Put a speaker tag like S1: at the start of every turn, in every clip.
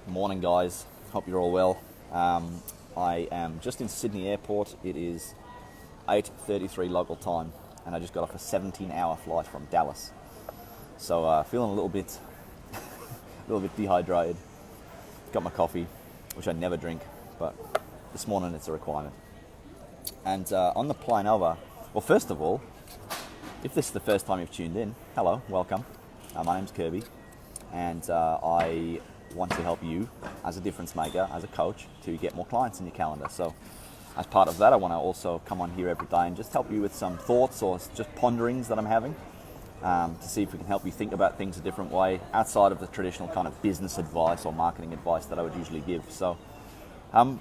S1: Morning, guys. Hope you're all well. I am just in Sydney Airport. It is 8:33 local time, and I just got off a 17-hour flight from Dallas. So feeling a little bit dehydrated. Got my coffee, which I never drink, but this morning it's a requirement. And on the plane over, well, first of all, if this is the first time you've tuned in, hello, welcome. My name's Kirby, and I want to help you as a difference maker, as a coach, to get more clients in your calendar. So as part of that, I want to also come on here every day and just help you with some thoughts or just ponderings that I'm having to see if we can help you think about things a different way outside of the traditional kind of business advice or marketing advice that I would usually give. So, going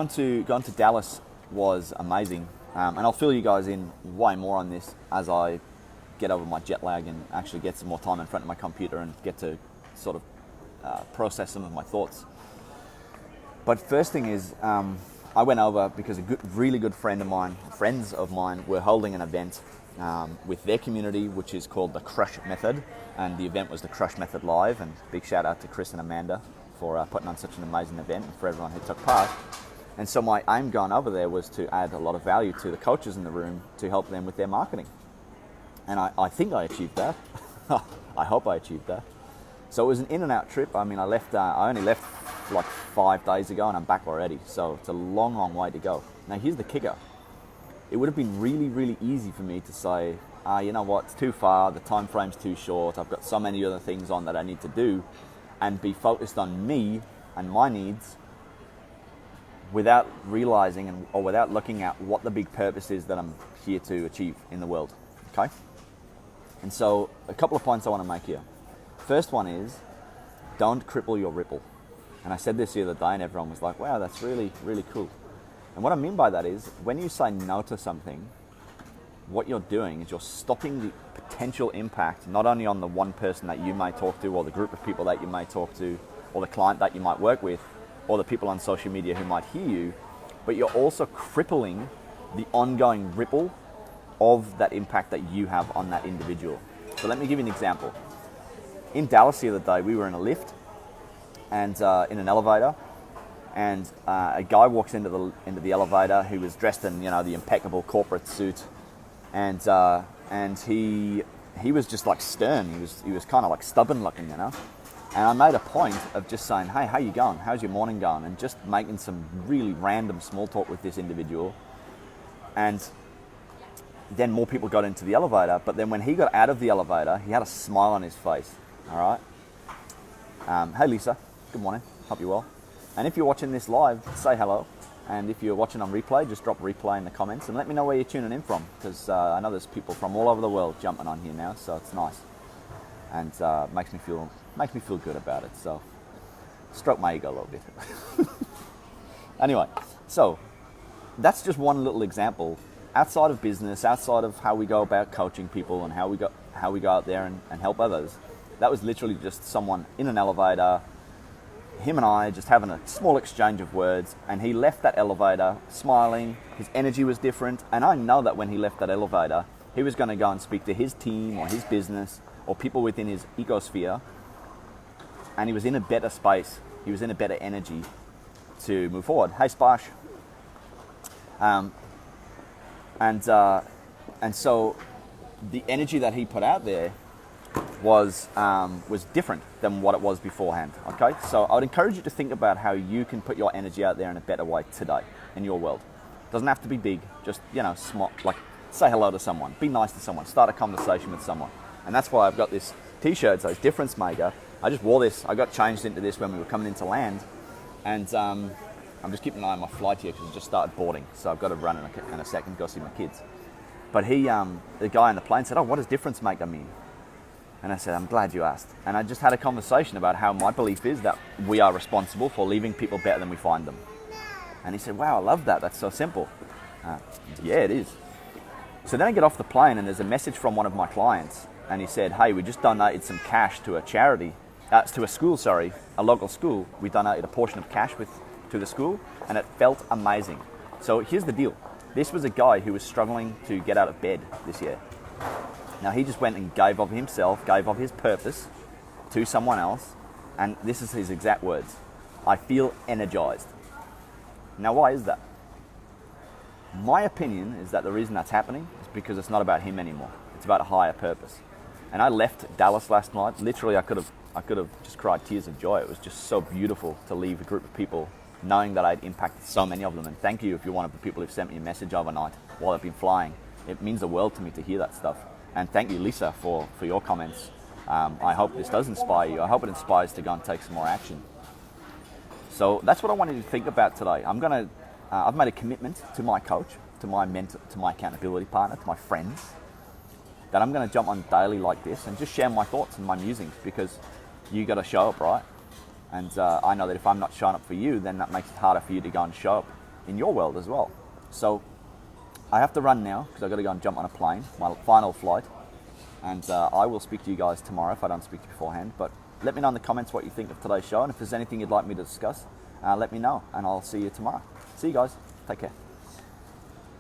S1: to Dallas was amazing, and I'll fill you guys in way more on this as I get over my jet lag and actually get some more time in front of my computer and get to sort of process some of my thoughts. But first thing is, I went over because really good friends of mine were holding an event with their community, which is called the Crush Method, and the event was the Crush Method Live, and big shout out to Chris and Amanda for putting on such an amazing event and for everyone who took part. And so my aim going over there was to add a lot of value to the coaches in the room to help them with their marketing. And I think I achieved that. I hope I achieved that. So it was an in and out trip. I mean, I only left like 5 days ago and I'm back already. So it's a long, long way to go. Now here's the kicker. It would have been really, really easy for me to say, you know what, it's too far, the time frame's too short, I've got so many other things on that I need to do, and be focused on me and my needs without realizing or without looking at what the big purpose is that I'm here to achieve in the world. Okay? And so a couple of points I want to make here. First one is, don't cripple your ripple. And I said this the other day and everyone was like, wow, that's really, really cool. And what I mean by that is, when you say no to something, what you're doing is you're stopping the potential impact, not only on the one person that you may talk to, or the group of people that you may talk to, or the client that you might work with, or the people on social media who might hear you, but you're also crippling the ongoing ripple of that impact that you have on that individual. So let me give you an example. In Dallas the other day, we were in a lift and in an elevator, and a guy walks into the elevator who was dressed in the impeccable corporate suit, and he was just like stern. He was kind of like stubborn looking, And I made a point of just saying, hey, how you going? How's your morning going? And just making some really random small talk with this individual. And then more people got into the elevator, but then when he got out of the elevator, he had a smile on his face, all right? Hey, Lisa, good morning, hope you're well. And if you're watching this live, say hello. And if you're watching on replay, just drop replay in the comments and let me know where you're tuning in from, because I know there's people from all over the world jumping on here now, so it's nice. And makes me feel good about it, so stroke my ego a little bit. Anyway, so that's just one little example. Outside of business, outside of how we go about coaching people and how we go out there and help others, that was literally just someone in an elevator, him and I just having a small exchange of words, and he left that elevator smiling. His energy was different, and I know that when he left that elevator, he was going to go and speak to his team or his business or people within his ecosphere, and he was in a better space. He was in a better energy to move forward. Hey, Splash. And so the energy that he put out there was different than what it was beforehand. Okay, so I would encourage you to think about how you can put your energy out there in a better way today in your world. Doesn't have to be big. Just small. Like say hello to someone, be nice to someone, start a conversation with someone. And that's why I've got this T-shirt. So it's Difference Maker. I just wore this. I got changed into this when we were coming into land, and I'm just keeping an eye on my flight here because I just started boarding, so I've got to run in a second, go see my kids. But the guy on the plane said, oh, what does difference maker mean? And I said, I'm glad you asked. And I just had a conversation about how my belief is that we are responsible for leaving people better than we find them. And he said, wow, I love that. That's so simple. Yeah, it is. So then I get off the plane and there's a message from one of my clients. And he said, hey, we just donated some cash to a charity, to a school, a local school. We donated a portion of cash to the school, and it felt amazing. So here's the deal. This was a guy who was struggling to get out of bed this year. Now he just went and gave of himself, gave of his purpose to someone else, And this is his exact words. I feel energized. Now, why is that? My opinion is that the reason that's happening is because it's not about him anymore. It's about a higher purpose. And I left Dallas last night. Literally, I could have just cried tears of joy. It was just so beautiful to leave a group of people knowing that I'd impacted so many of them. And thank you if you're one of the people who've sent me a message overnight while I've been flying. It means the world to me to hear that stuff. And thank you, Lisa, for your comments. I hope this does inspire you. I hope it inspires to go and take some more action. So that's what I wanted you to think about today. I've made a commitment to my coach, to my mentor, to my accountability partner, to my friends, that I'm going to jump on daily like this and just share my thoughts and my musings, because you got to show up, right? And I know that if I'm not showing up for you, then that makes it harder for you to go and show up in your world as well. So I have to run now because I've got to go and jump on a plane, my final flight. And I will speak to you guys tomorrow if I don't speak to you beforehand. But let me know in the comments what you think of today's show. And if there's anything you'd like me to discuss, let me know. And I'll see you tomorrow. See you guys. Take care.